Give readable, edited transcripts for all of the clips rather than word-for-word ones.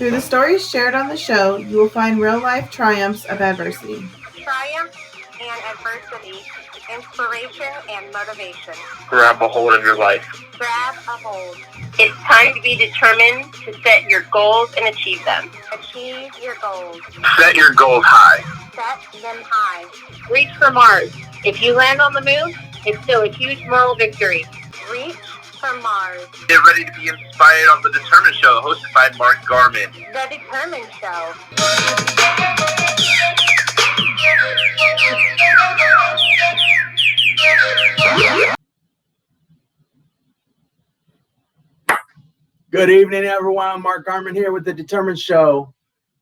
Through the stories shared on the show, you will find real-life triumphs of adversity. Triumph and adversity, inspiration and motivation. Grab a hold of your life. Grab a hold. It's time to be determined to set your goals and achieve them. Achieve your goals. Set your goals high. Set them high. Reach for Mars. If you land on the moon, it's still a huge moral victory. Reach for Mars. Get ready to be inspired on The Determined Show, hosted by Mark Garman. The Determined Show. Good evening, everyone. Mark Garman here with The Determined Show.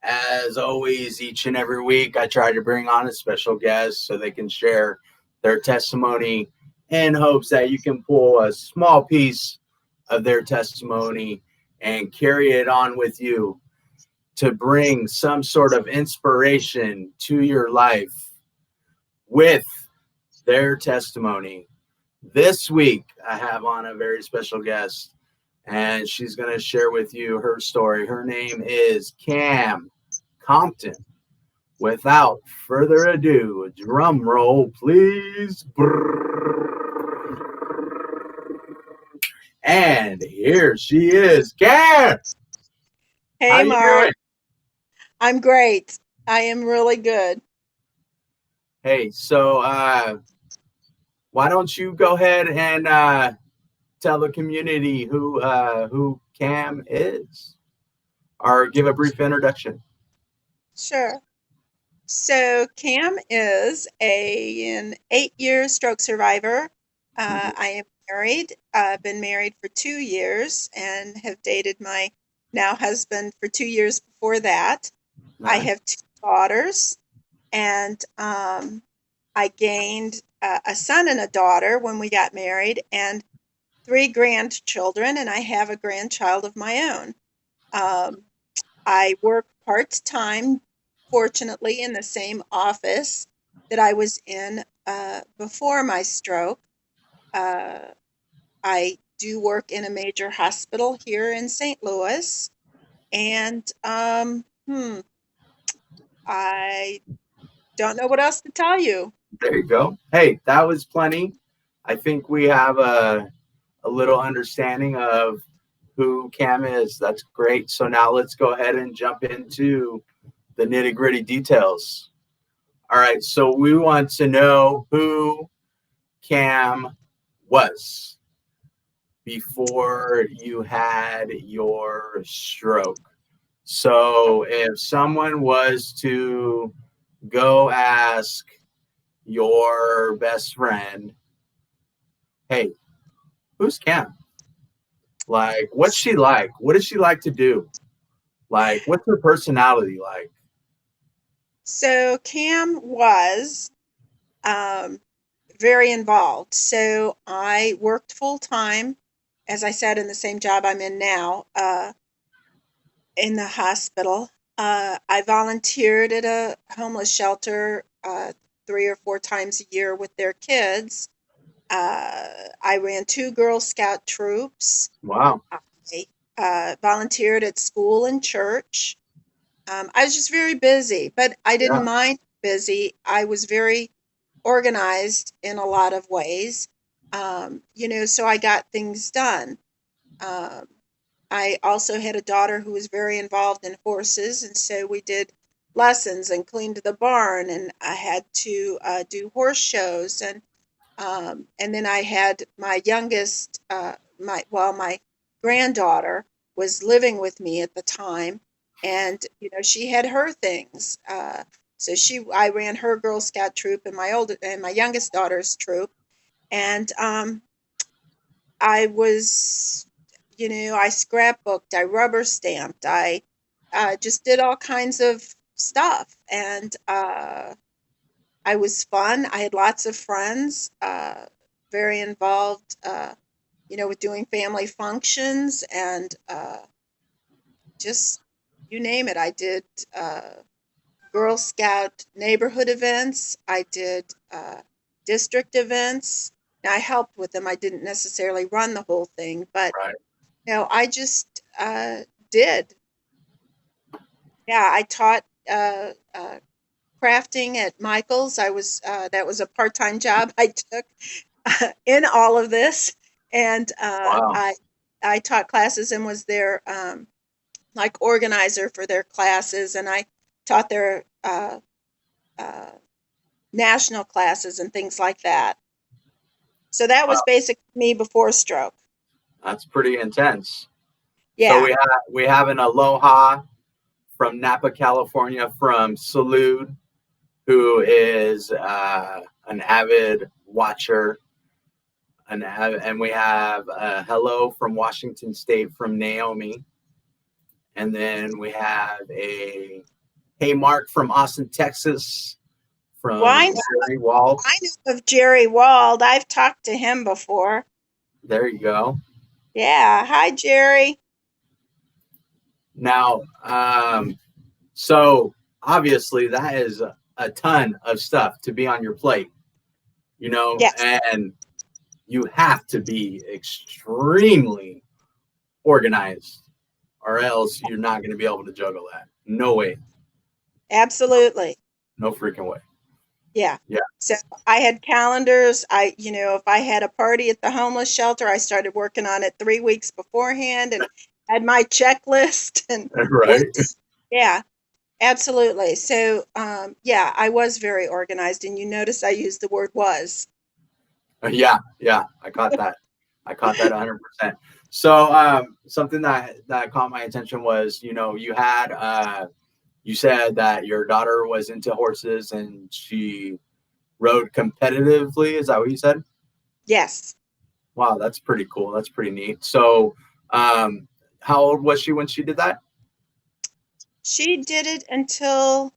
As always, each and every week, I try to bring on a special guest so they can share their testimony in hopes that you can pull a small piece of their testimony and carry it on with you to bring some sort of inspiration to your life with their testimony. This week, I have on a very special guest, and she's going to share with you her story. Her name is Cam Compton. Without further ado, a drum roll, please. And here she is, Cam. Hey, Mark. I'm great. I am really good. Hey, so why don't you go ahead and tell the community who Cam is, or give a brief introduction. Sure. So Cam is an 8-year stroke survivor. I am married. I've been married for 2 years and have dated my now husband for 2 years before that. Nice. I have 2 daughters, and I gained a son and a daughter when we got married, and 3 grandchildren, and I have a grandchild of my own. I work part-time, fortunately, in the same office that I was in before my stroke. I do work in a major hospital here in St. Louis, and I don't know what else to tell you. There you go. Hey, that was plenty. I think we have a little understanding of who Cam is. That's great. So now let's go ahead and jump into the nitty-gritty details. All right, so we want to know who Cam was before you had your stroke. So if someone was to go ask your best friend, hey, who's Cam? Like, what's she like? What does she like to do? Like, what's her personality like? So Cam was very involved. So I worked full-time, as I said, in the same job I'm in now, in the hospital. I volunteered at a homeless shelter 3 or 4 times a year with their kids. I ran 2 Girl Scout troops. Wow. I volunteered at school and church. I was just very busy, but I didn't mind busy. I was very organized in a lot of ways, so I got things done. I also had a daughter who was very involved in horses, and so we did lessons and cleaned the barn, and I had to do horse shows, and then I had my youngest, my granddaughter was living with me at the time, and she had her things. So I ran her Girl Scout troop and my youngest daughter's troop, and I was, I scrapbooked, I rubber stamped, I just did all kinds of stuff, and I was fun. I had lots of friends, very involved, with doing family functions, and just you name it. I did Girl Scout neighborhood events. I did district events. Now, I helped with them. I didn't necessarily run the whole thing, but Right. I just did. Yeah, I taught crafting at Michael's. That was a part-time job I took in all of this, and Wow. I taught classes and was their like organizer for their classes, and I taught their uh, national classes and things like that. So that was Wow. basically me before stroke. That's pretty intense. So Yeah. we have an aloha from Napa, California, from Salud, who is an avid watcher. And we have a hello from Washington State from Naomi. And then we have a hey Mark from Austin, Texas, Well, from Jerry Wall. I know of Jerry Wald. I've talked to him before. There you go. Yeah. Hi, Jerry. Now, so obviously that is a ton of stuff to be on your plate, Yes. and you have to be extremely organized or else you're not going to be able to juggle that. No way. Absolutely. No freaking way. Yeah. Yeah. So I had calendars. If I had a party at the homeless shelter, I started working on it 3 weeks beforehand and had my checklist and Right. yeah, absolutely. So, yeah, I was very organized, and you notice I used the word was. Yeah. I caught that. 100%. So, something that caught my attention was, you said that your daughter was into horses and she rode competitively. Is that what you said? Yes. Wow, that's pretty cool. That's pretty neat. So, how old was she when she did that? She did it until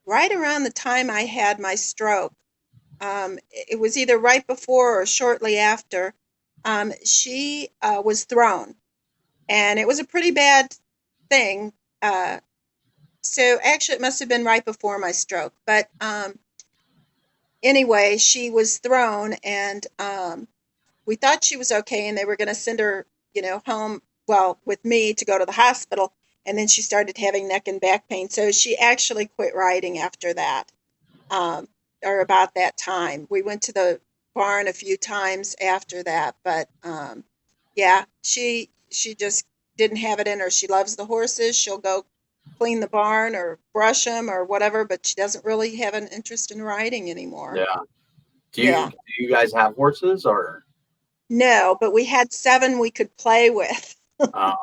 right around the time I had my stroke. It was either right before or shortly after. She was thrown, and it was a pretty bad thing. So actually, it must have been right before my stroke. But anyway, she was thrown, and we thought she was okay, and they were going to send her, home. Well, with me to go to the hospital, and then she started having neck and back pain. So she actually quit riding after that, or about that time. We went to the barn a few times after that, but yeah, she just didn't have it in her. She loves the horses. She'll go clean the barn or brush them or whatever, but she doesn't really have an interest in riding anymore. Yeah. Do Yeah. you guys have horses or? No, but we had 7 we could play with. Uh,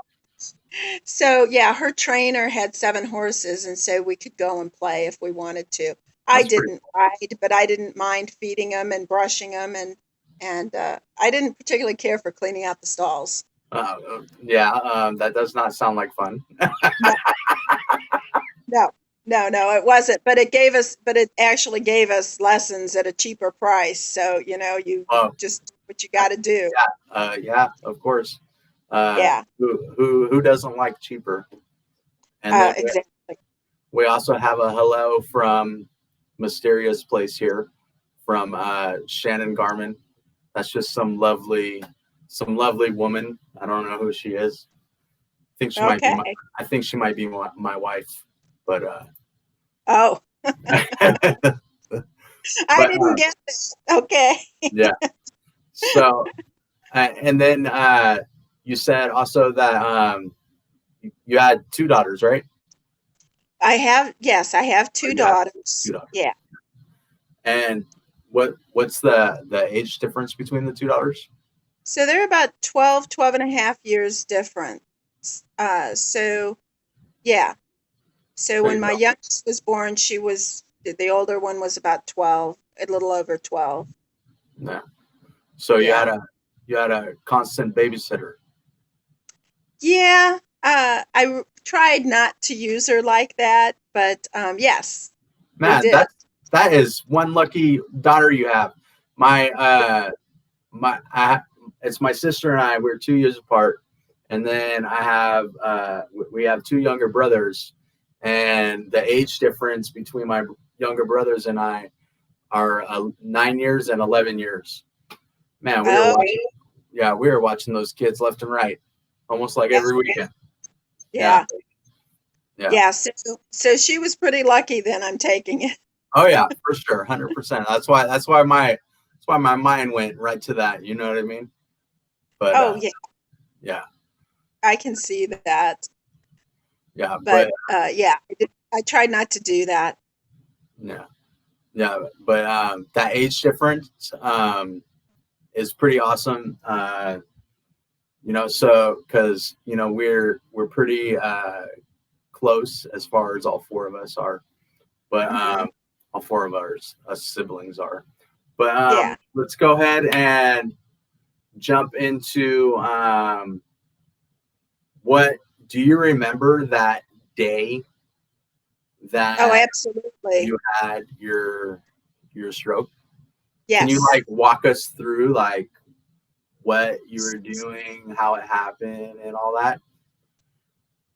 So, yeah, her trainer had 7 horses, and so we could go and play if we wanted to. I that's pretty. didn't ride, but I didn't mind feeding them and brushing them, and I didn't particularly care for cleaning out the stalls. Yeah. That does not sound like fun. No, no, it wasn't. But it actually gave us lessons at a cheaper price. So, you Oh, just do what you got to do. yeah. Of course. Yeah, Who doesn't like cheaper? And then exactly. we also have a hello from mysterious place here from Shannon Garman. That's just some lovely woman. I don't know who she is. Okay. I think she might be my wife, but Oh, but I didn't get this. Okay. yeah. So and then you said also that you had 2 daughters, right? Yes, I have 2 daughters. 2 daughters. Yeah. And what's the age difference between the 2 daughters? So they're about 12 and a half years different. So yeah. So There when you my go. youngest was born, the older one was about 12, a little over 12. Yeah. So Yeah. you had a constant babysitter. Yeah. Tried not to use her like that, but yes, we Man, did. that is one lucky daughter you have. My it's my sister and I. We're 2 years apart, and then we have 2 younger brothers, and the age difference between my younger brothers and I are 9 years and 11 years. Man, Oh, we were watching those kids left and right, almost like every weekend. yeah. Yeah. Yeah, so she was pretty lucky then, I'm taking it. Oh yeah, for sure, 100%. That's why my mind went right to that. You know what I mean? But Oh, yeah, yeah, I can see that. yeah, But, yeah, I tried not to do that. yeah, yeah, but that age difference is pretty awesome. So because we're pretty close as far as all four of us are, but Mhm. all four of us siblings are. But Yeah. let's go ahead and jump into what do you remember that day Oh, that absolutely. you had your stroke? Can you Yes. like walk us through like what you were doing, how it happened, and all that?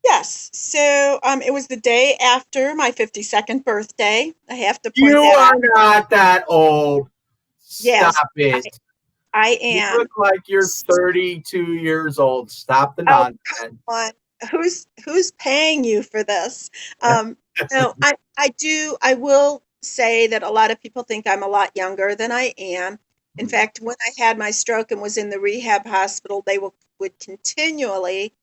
Yes. So, it was the day after my 52nd birthday. I have to point You that are out. not that old. Yes, Stop it. I You am. look like you're 32 years old. Stop the Oh, nonsense. on. Who's paying you for this? Um, no, I will say that a lot of people think I'm a lot younger than I am. In fact, when I had my stroke and was in the rehab hospital, they would continually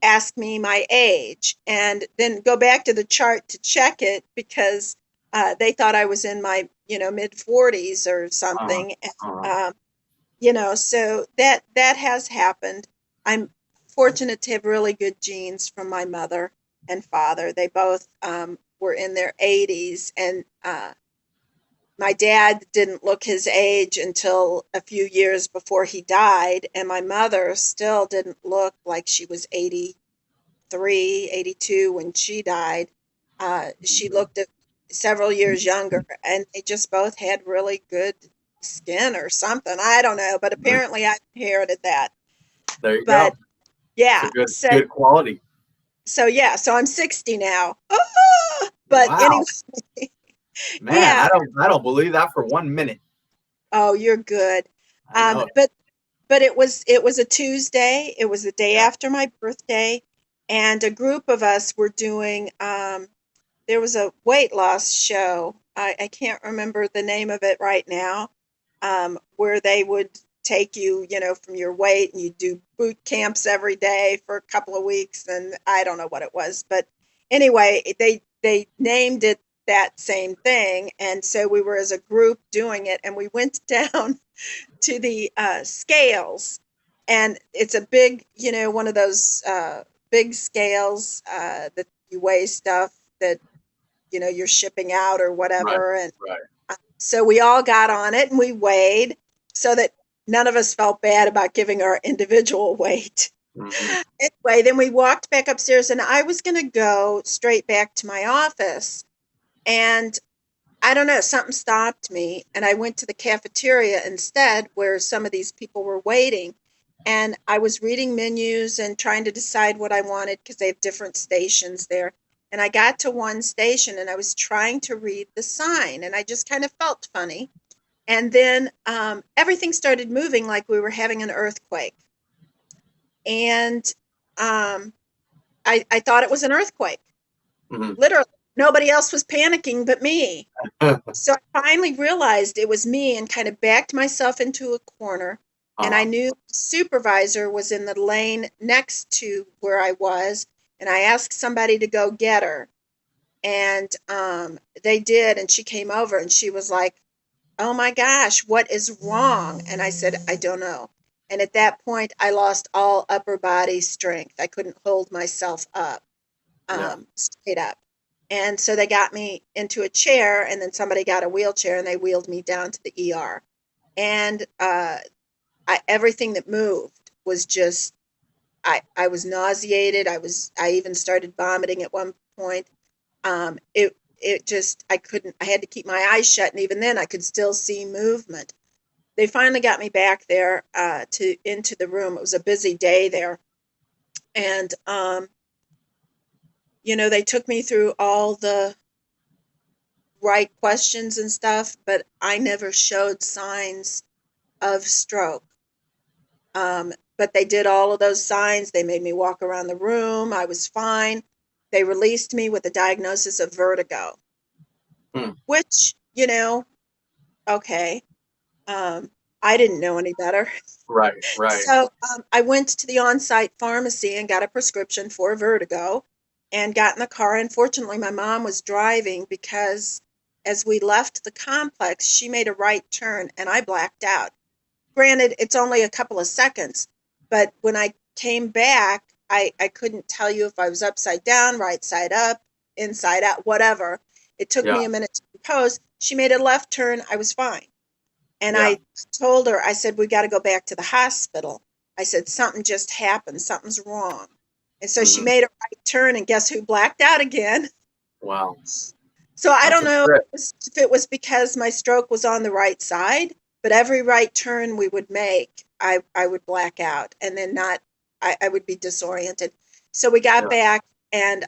ask me my age and then go back to the chart to check it because they thought I was in my, mid 40s or Uh, something. uh, And, so that has happened. I'm fortunate to have really good genes from my mother and father. They both were in their 80s, and my dad didn't look his age until a few years before he died, and my mother still didn't look like she was 83, 82 when she died. She looked at several years younger, and they just both had really good skin or something. I don't know, but apparently I inherited that. there you But go. It's a yeah, good quality. so I'm 60 now. Ah! But Wow, anyway, man, yeah. I don't believe that for 1 minute. Oh, you're good. I know. But it was a Tuesday. It was the day Yeah. after my birthday, and a group of us were doing. There was a weight loss show. I can't remember the name of it right now, where they would take you, from your weight, and you do boot camps every day for a couple of weeks, and I don't know what it was, but anyway, they named it that same thing, and so we were as a group doing it, and we went down to the scales, and it's a big, one of those big scales that you weigh stuff that you're shipping out or Right. whatever. And Right. so we all got on it and we weighed so that none of us felt bad about giving our individual weight. Hmm. Anyway, then we walked back upstairs and I was going to go straight back to my office. And I don't know, something stopped me. And I went to the cafeteria instead, where some of these people were waiting. And I was reading menus and trying to decide what I wanted because they have different stations there. And I got to one station and I was trying to read the sign and I just kind of felt funny. And then everything started moving like we were having an earthquake. And um, I thought it was an earthquake. Hmm. Literally, nobody else was panicking but me. So I finally realized it was me and kind of backed myself into a corner. And I Uh, knew the supervisor was in the lane next to where I was. And I asked somebody to go get her. And they did. And she came over and she was like, "Oh my gosh, what is wrong?" And I said, "I don't know." And at that point, I lost all upper body strength. I couldn't hold myself up, yeah. straight up. And so they got me into a chair, and then somebody got a wheelchair, and they wheeled me down to the ER. And everything that moved was just, I was nauseated. I even started vomiting at one point. It just, I couldn't, I had to keep my eyes shut, and even then I could still see movement. They finally got me back there to into the room. It was a busy day there, and they took me through all the right questions and stuff, but I never showed signs of stroke. But they did all of those signs. They made me walk around the room. I was fine. they released me with a diagnosis of vertigo, which, okay. I didn't know any better. Right. So I went to the on-site pharmacy and got a prescription for vertigo and got in the car. Unfortunately, my mom was driving because as we left the complex, she made a right turn and I blacked out. Granted, it's only a couple of seconds, but when I came back, I couldn't tell you if I was upside down, right side up, inside out, whatever. It took me Yeah. a minute to compose. She made a left turn. I was fine. And Yeah. I told her, I said, we got to go back to the hospital. I said, something just happened. Something's wrong. And so she made a right turn, and guess who blacked out again? Wow. So I That's don't a know trip. if it was because my stroke was on the right side, but every right turn we would make, I would black out and then I would be disoriented. So we got Yeah. back, and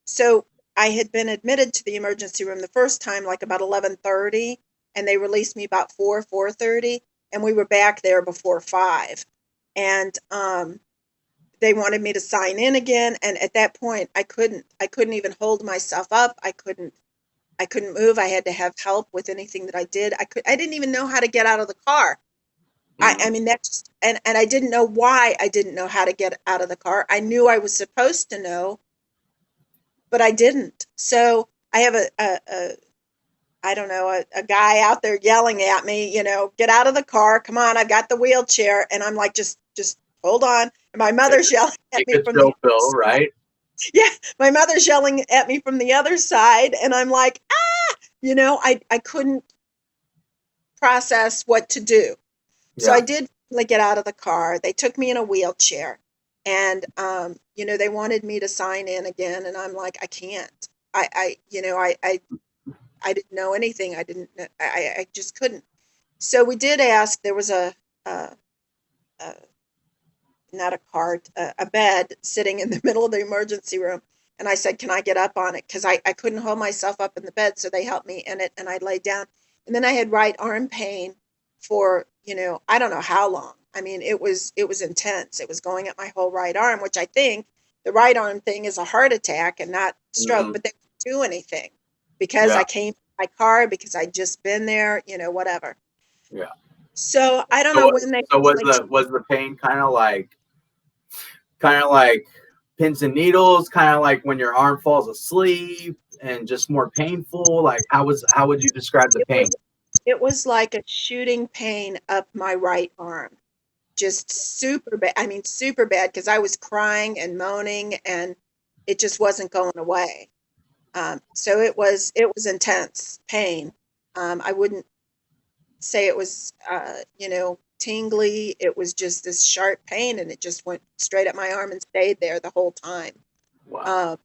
so I had been admitted to the emergency room the first time like about 11:30, and they released me about 4:30, and we were back there before 5. And they wanted me to sign in again, and at that point I couldn't even hold myself up. I couldn't move. I had to have help with anything that I did. I didn't even know how to get out of the car. I mean, that's and I didn't know why I didn't know how to get out of the car. I knew I was supposed to know, but I didn't. So I have a I don't know, a guy out there yelling at me, get out of the car. Come on, I've got the wheelchair. And I'm like, just hold on. And my mother's yelling at Take me a from chill the other pill, side. right? Yeah, my mother's yelling at me from the other side. And I'm like, I couldn't process what to do. So I Yeah. did finally get out of the car. They took me in a wheelchair, and they wanted me to sign in again, and I'm like, I can't. I didn't know anything. I didn't. I just couldn't. So we did ask. There was a, a not a cart, a bed sitting in the middle of the emergency room, and I said, "Can I get up on it?" Because I couldn't hold myself up in the bed, so they helped me in it, and I laid down. And then I had right arm pain for I don't know how long. I mean, it was intense. It was going up my whole right arm, which I think the right arm thing is a heart attack and not stroke, but they didn't do anything because Yeah. I came from my car because I'd just been there, whatever. Yeah. So I don't know So, when they so was finally. the pain kind of like pins and needles, kind of like when your arm falls asleep, and just more painful? Like how would you describe the It pain? was it was like a shooting pain up my right arm, just super bad. I mean, super bad because I was crying and moaning, and it just wasn't going away. So it was intense pain. I wouldn't say it was tingly. It was just this sharp pain, and it just went straight up my arm and stayed there the whole time. Wow. Um,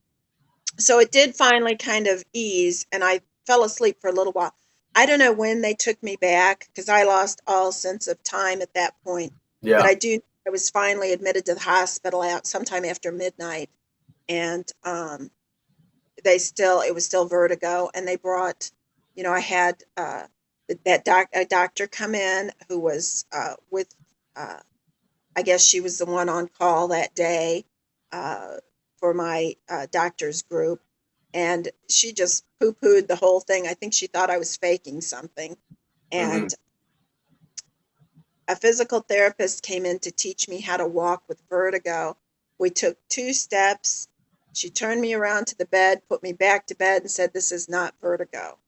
so it did finally kind of ease, and I fell asleep for a little while. I don't know when they took me back because I lost all sense of time at that point. But Yeah. I was finally admitted to the hospital out sometime after midnight, and it was still vertigo, and they brought, I had a doctor come in who was with, uh, I guess she was the one on call that day uh, for my doctor's group, and she just poo-pooed the whole thing. I think she thought I was faking something, Hmm. and a physical therapist came in to teach me how to walk with vertigo. We took 2 steps. She turned me around to the bed, put me back to bed, and said, "This is not vertigo."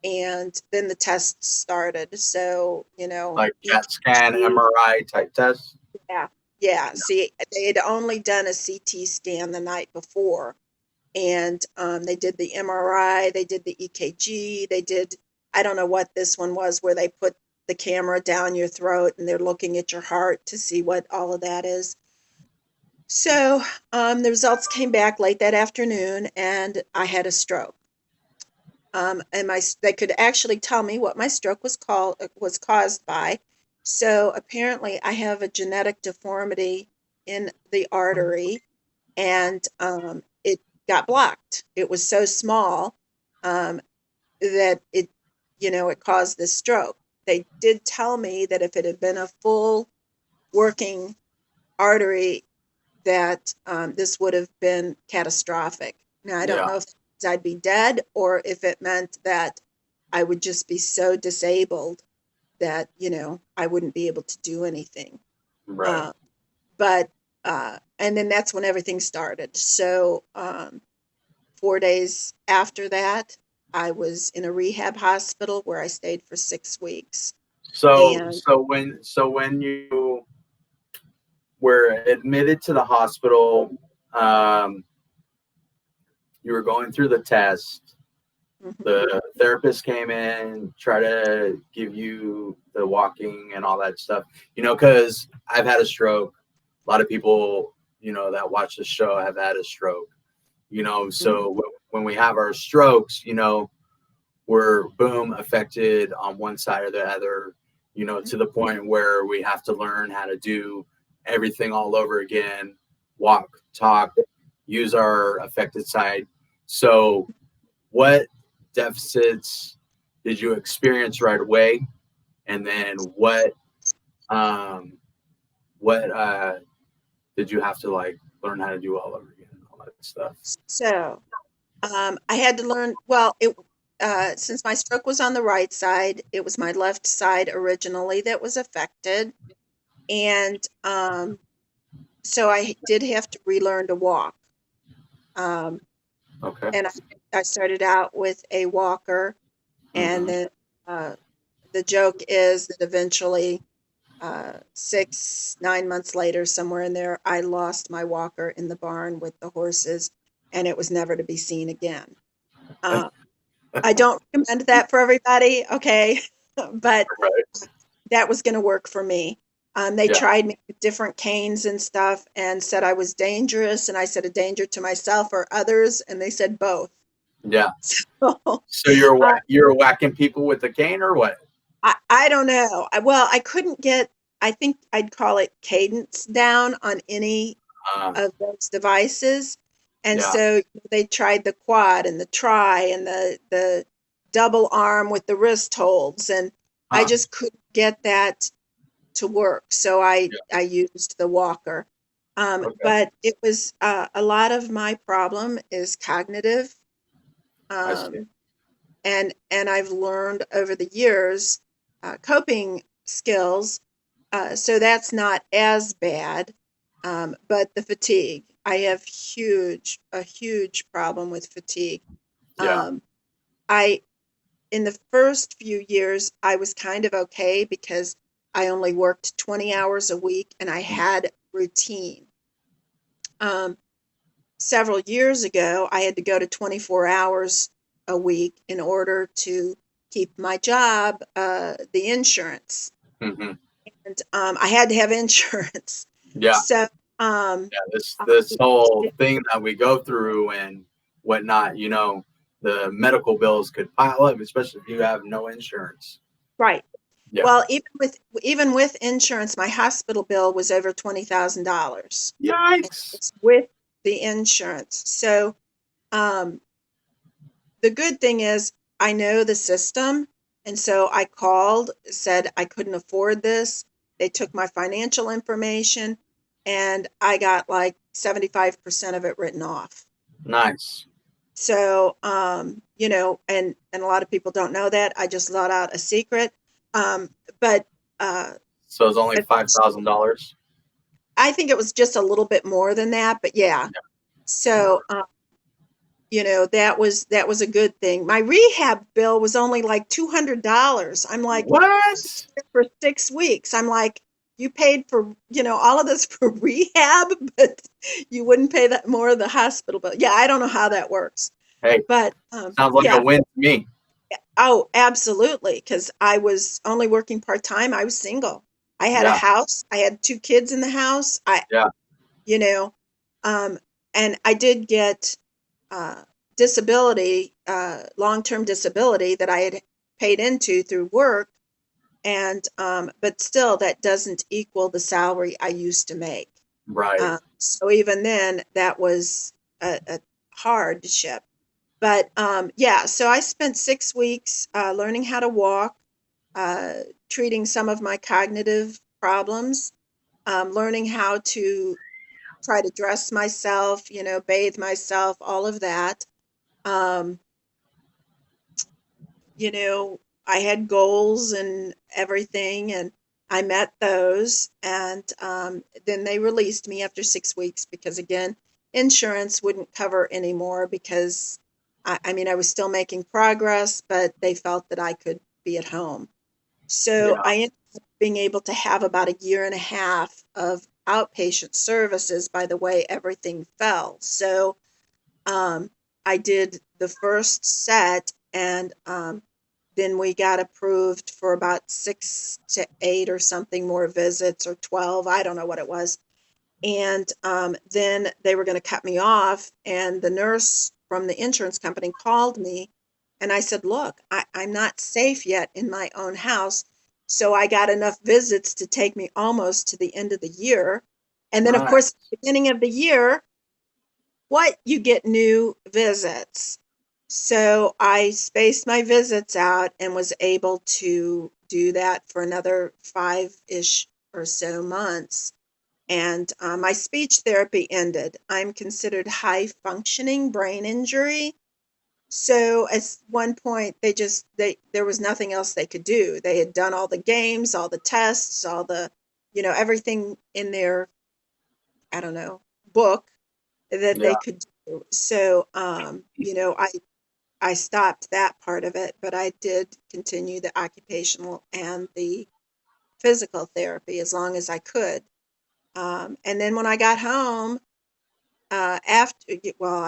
And then the tests started. So, Like CAT scan, EKG. MRI type test. Yeah. Yeah. See, they had only done a CT scan the night before. And they did the MRI, they did the EKG, I don't know what this one was, where they put the camera down your throat and they're looking at your heart to see what all of that is. So the results came back late that afternoon, and I had a stroke. And they could actually tell me what my stroke was caused by. So apparently, I have a genetic deformity in the artery, and it got blocked. It was so small that it caused this stroke. They did tell me that if it had been a full working artery, that this would have been catastrophic. Now, I don't Yeah. know if I'd be dead or if it meant that I would just be so disabled that, I wouldn't be able to do anything. Right. But and then that's when everything started. So 4 days after that, I was in a rehab hospital where I stayed for 6 weeks. So And when you were admitted to the hospital, um, you were going through the test. mhm, The therapist came in, try to give you the walking and all that stuff. Because I've had a stroke. A lot of people, that watch the show have had a stroke. So when we have our strokes, we're boom affected on one side or the other, to the point where we have to learn how to do everything all over again, walk, talk, use our affected side. So what deficits did you experience right away? And then what did you have to learn how to do all over again and all that stuff? so I had to learn. Well, it since my stroke was on the right side, it was my left side originally that was affected, and so I did have to relearn to walk. Um, Okay. and I started out with a walker, and Mhm. then the joke is that eventually, 9 months later, somewhere in there, I lost my walker in the barn with the horses, and it was never to be seen again. Uh, I don't recommend that for everybody, okay? But Right. that was going to work for me. They Yeah. tried me with different canes and stuff and said I was dangerous, and I said a danger to myself or others, and they said both. Yeah. So So you're uh, you're whacking people with a cane or what? I don't know. I couldn't get, I think I'd call it cadence down on any of those devices. And Yeah. so they tried the quad and the tri and the double arm with the wrist holds, and I Huh. just couldn't get that to work. So I Yeah. I used the walker. Okay. But it was a lot of my problem is cognitive. I see. Um, and I've learned over the years coping skills, so that's not as bad. But the fatigue, I have a huge problem with fatigue. Yeah. Um, I In the first few years, I was kind of okay because I only worked 20 hours a week and I had routine. Um, Several years ago, I had to go to 24 hours a week in order to keep my job, the insurance. Hmm. And I had to have insurance. Yeah. So, um, Yeah. This I- this whole thing that we go through and whatnot, the medical bills could pile up, especially if you have no insurance. right. Yeah. Well, even with insurance, my hospital bill was over $20,000. Yikes. It's with the insurance. So, um, the good thing is I know the system. And so I called, said I couldn't afford this. They took my financial information and I got like 75% of it written off. Nice. So, and a lot of people don't know that. I just let out a secret. But So it's only $5,000. I think it was just a little bit more than that, but yeah. So, that was a good thing. My rehab bill was only like $200. I'm like, What? for 6 weeks. I'm like, you paid for, all of this for rehab, but you wouldn't pay that more of the hospital bill. Yeah, I don't know how that works. Hey, But sounds like yeah. a win to me. Oh, absolutely. Because I was only working part-time. I was single. I had a Yeah. house. I had 2 kids in the house. Yeah. You know, and I did get disability, long-term disability that I had paid into through work, and but still, that doesn't equal the salary I used to make. Right. So even then, that was a hardship. But yeah, so I spent 6 weeks learning how to walk, uh, treating some of my cognitive problems, learning how to try to dress myself, bathe myself, all of that. Um, I had goals and everything, and I met those. And then they released me after 6 weeks because, again, insurance wouldn't cover anymore because I mean, I was still making progress, but they felt that I could be at home. So Yeah. I ended up being able to have about a year and a half of outpatient services by the way everything fell. So um, I did the first set, and then we got approved for about 6 to 8 or something more visits, or 12. I don't know what it was. And then they were going to cut me off. And the nurse from the insurance company called me. And I said, look, I'm not safe yet in my own house. So I got enough visits to take me almost to the end of the year. And then, of Right. course, at the beginning of the year, you get new visits. So I spaced my visits out and was able to do that for another 5-ish or so months. And my speech therapy ended. I'm considered high functioning brain injury. So at one point there was nothing else they could do. They had done all the games, all the tests, all the, everything in their, I don't know, book that Yeah. they could do. So, I stopped that part of it, but I did continue the occupational and the physical therapy as long as I could. And then when I got home, I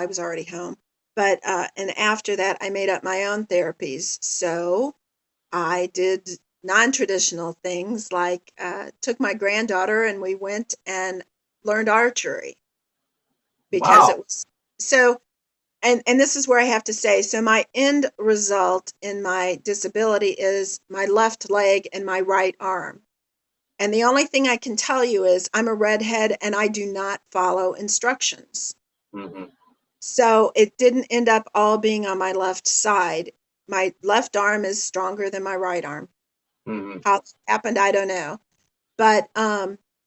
was already home, but and after that, I made up my own therapies. So I did non-traditional things like took my granddaughter and we went and learned archery because it Wow. was so. And this is where I have to say, so my end result in my disability is my left leg and my right arm. And the only thing I can tell you is I'm a redhead and I do not follow instructions. Hmm. So it didn't end up all being on my left side. My left arm is stronger than my right arm. Hmm. How it happened, I don't know. But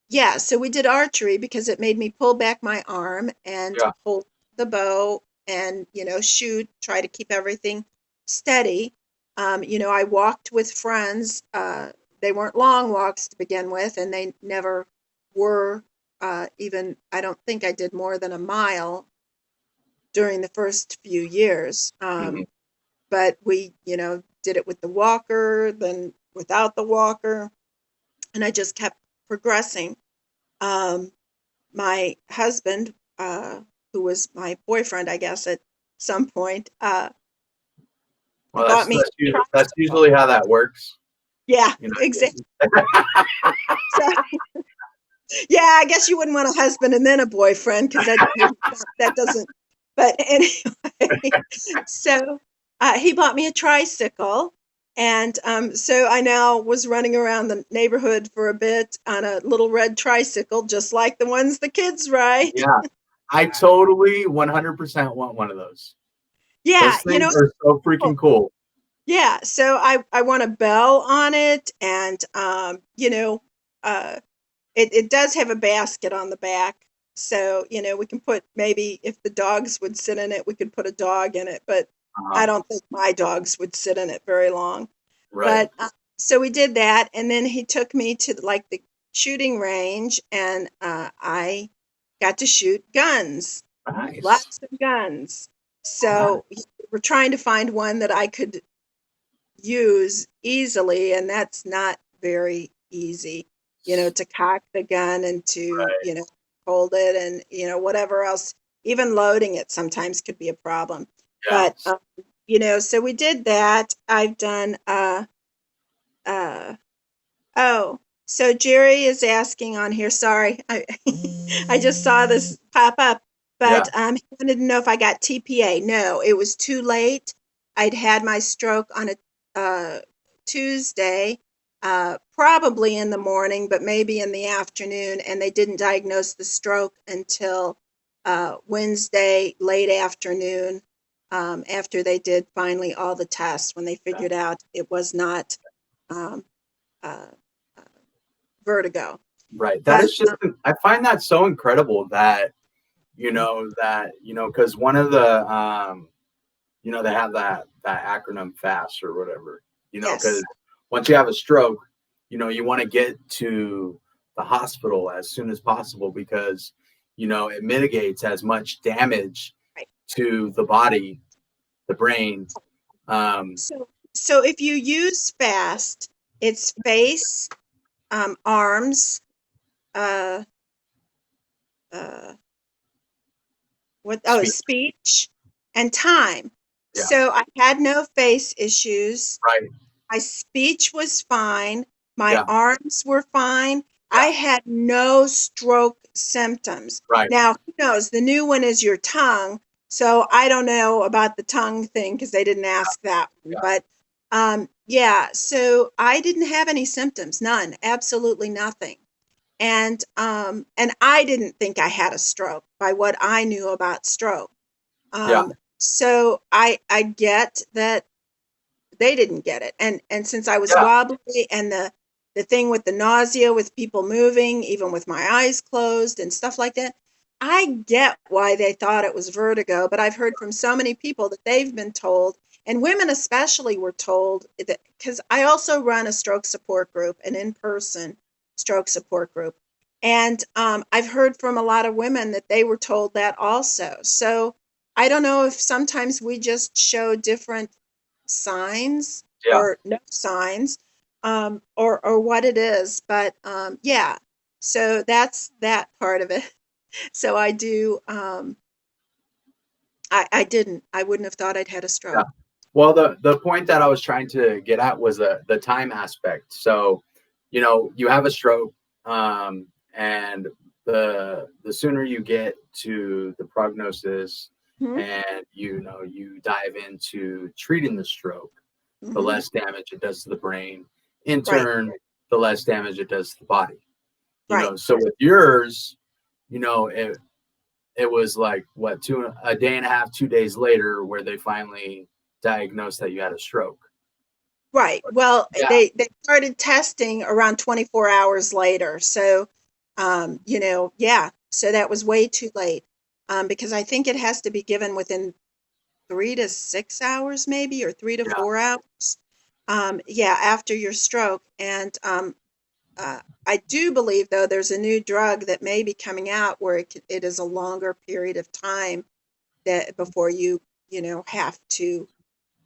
yeah, so we did archery because it made me pull back my arm and Yeah. hold the bow and, shoot, try to keep everything steady. I walked with friends. They weren't long walks to begin with, and they never were even, I don't think I did more than a mile during the first few years. Hmm. But we, did it with the walker, then without the walker, and I just kept progressing. Um, my husband, who was my boyfriend, I guess, at some point, Well, bought me a that's tricycle. usually how that works. Yeah, You exactly. know. So, yeah, I guess you wouldn't want a husband and then a boyfriend because that doesn't. But anyway, so he bought me a tricycle, and so I now was running around the neighborhood for a bit on a little red tricycle, just like the ones the kids ride. Yeah. I totally 100% want one of those. Yeah, Those things are so freaking cool. yeah, so I want a bell on it, and uh, it does have a basket on the back, so we can put, maybe if the dogs would sit in it, we could put a dog in it, but I Uh-huh. don't think my dogs would sit in it very long. Right. But so we did that, and then he took me to like the shooting range, and I got to shoot guns, Nice. lots of guns. Nice. So we're trying to find one that I could use easily, and that's not very easy, to cock the gun and to, Right. hold it and, whatever else. Even loading it sometimes could be a problem. Yeah. But, so we did that. I've done, uh, oh, so Jerry is asking on here, sorry, I just saw this pop up, Yeah. but he wanted to know if I got TPA. No, it was too late. I'd had my stroke on a Tuesday, probably in the morning, but maybe in the afternoon, and they didn't diagnose the stroke until Wednesday late afternoon, after they did finally all the tests, when they Yeah. figured out it was not um, uh, vertigo. Right. That But is just, I find that so incredible that, because one of the, they have that acronym FAST or whatever, because yes, once you have a stroke, you want to get to the hospital as soon as possible because, it mitigates as much damage right. to the body, the brain. Um, So if you use FAST, it's face, arms, uh, uh, speech. speech, and time. Yeah. So I had no face issues. Right. My speech was fine. My Yeah. arms were fine. I Yeah. had no stroke symptoms. Right. Now, who knows? The new one is your tongue. So I don't know about the tongue thing because they didn't ask that one. Yeah. But yeah, so I didn't have any symptoms, none, absolutely nothing. And I didn't think I had a stroke by what I knew about stroke. Yeah. So I get that they didn't get it. And since I was Yeah. wobbly and the thing with the nausea with people moving, even with my eyes closed and stuff like that, I get why they thought it was vertigo, but I've heard from so many people that they've been told, and women especially were told that because I also run a stroke support group, an in-person stroke support group. And I've heard from a lot of women that they were told that also. So I don't know if sometimes we just show different signs Yeah. or no signs, or what it is. But yeah, so that's that part of it. So I do. I wouldn't have thought I'd had a Yeah. stroke. Well, the point that I was trying to get at was the time aspect. So, you have a stroke, and the sooner you get to the prognosis Hmm. and you dive into treating the stroke, the Hmm. less damage it does to the brain. In Right. turn, the less damage it does to the body. Right. So with yours, it was like what a day and a half, 2 days later where they finally diagnosed that you had a stroke. Right. Well, Yeah. they started testing around 24 hours later. So, yeah. So that was way too late. Because I think it has to be given within 3 to 6 hours, maybe, or three to Yeah. 4 hours. Yeah, after your stroke. And I do believe, though, there's a new drug that may be coming out where it is a longer period of time that before you have to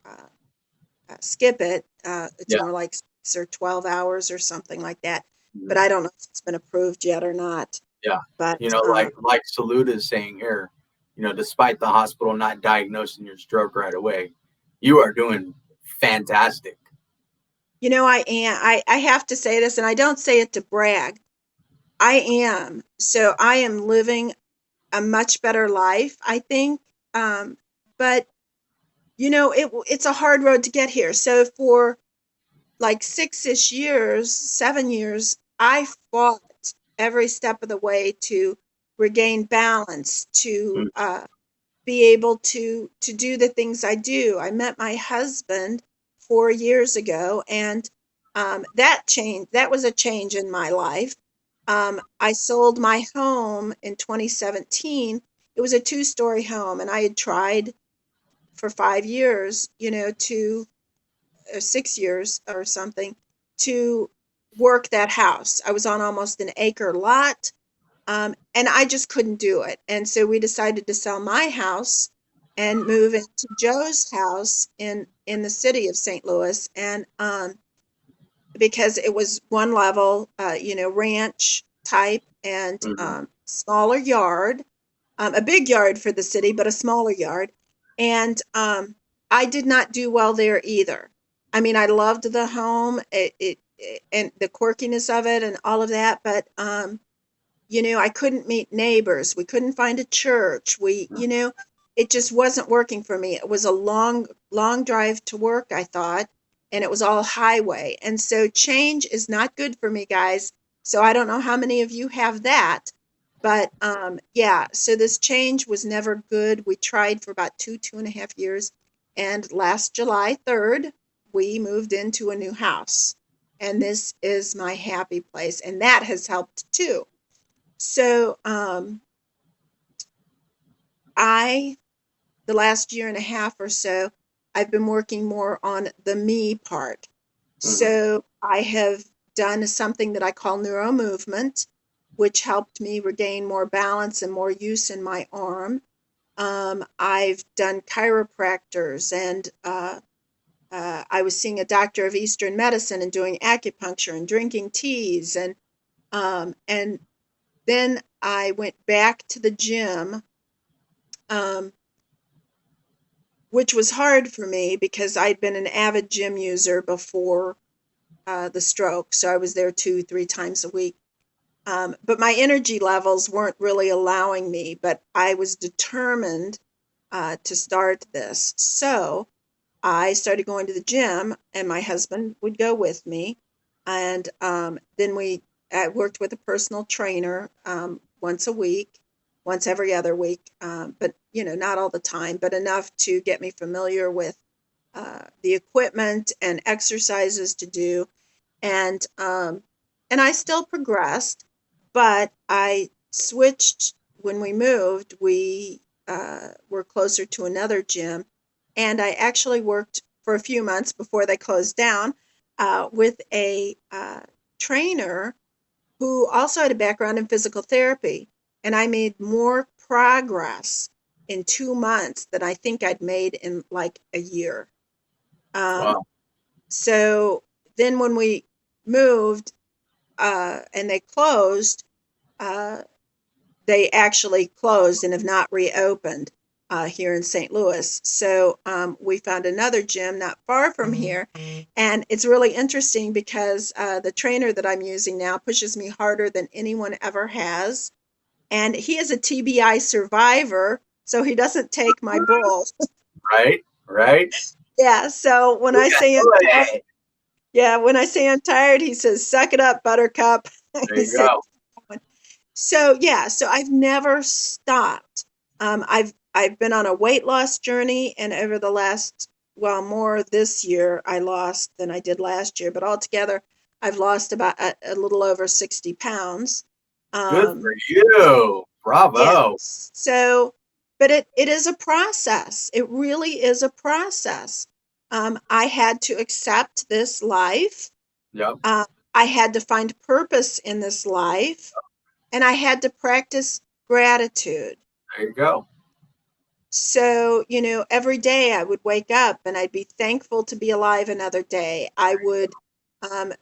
uh, skip it. It's Yeah. more like 6 or 12 hours or something like that. But Mhm. I don't know if it's been approved yet or not. Yeah. But Like Salute is saying here, despite the hospital not diagnosing your stroke right away, you are doing fantastic. I am. I have to say this, and I don't say it to brag. I am. So I am living a much better life, I think. But it's a hard road to get here. So for like 6-ish years, 7 years, I fought every step of the way to regain balance, to Mm. be able to do the things I do. I met my husband 4 years ago, and that changed. That was a change in my life. I sold my home in 2017. It was a two-story home, and I had tried for 5 years, to 6 years or something, to work that house. I was on almost an acre lot, and I just couldn't do it. And so we decided to sell my house and move into Joe's house in the city of St. Louis, and because it was one level, ranch type, and Mhm. smaller yard, a big yard for the city, but a smaller yard. And I did not do well there either. I mean, I loved the home, and the quirkiness of it and all of that, but I couldn't meet neighbors. We couldn't find a church. It just wasn't working for me. It was a long, long drive to work, I thought, and it was all highway. And so change is not good for me, guys. So I don't know how many of you have that, but yeah, so this change was never good. We tried for about 2.5 years, and last July 3rd, we moved into a new house. and this is my happy place, and that has helped too. So the last year and a half or so, I've been working more on the me part. So I have done something that I call neuro movement, which helped me regain more balance and more use in my arm. I've done chiropractors, and I was seeing a doctor of Eastern medicine and doing acupuncture and drinking teas, and then I went back to the gym, um, which was hard for me because I'd been an avid gym user before the stroke, so I was there 2, 3 times a week. But my energy levels weren't really allowing me, but I was determined to start this. So I started going to the gym, and my husband would go with me. And then I worked with a personal trainer once a week, once every other week, but not all the time, but enough to get me familiar with the equipment and exercises to do. And I still progressed, but I switched when we moved. We were closer to another gym, and I actually worked for a few months before they closed down with a trainer who also had a background in physical therapy, and I made more progress in 2 months than I think I'd made in like a year. Wow. So then when we moved and they closed, uh, they actually closed and have not reopened here in St. Louis. So we found another gym not far from here. And it's really interesting because the trainer that I'm using now pushes me harder than anyone ever has. And he is a TBI survivor, so he doesn't take my bull. Right. Right. Yeah, so when I say I'm tired, Hey, when I say I'm tired, he says, "Suck it up, Buttercup." there He you said, go. so so I've never stopped. I've been on a weight loss journey, and over the last, well, more this year I lost than I did last year, but altogether I've lost about a little over 60 pounds. Good for Um, you. yeah. Bravo. So, but it is a process. It really is a process. I had to accept this life. Yep. Uh, I had to find purpose in this life, and I had to practice gratitude. There you go. So, every day I would wake up and I'd be thankful to be alive another day. I would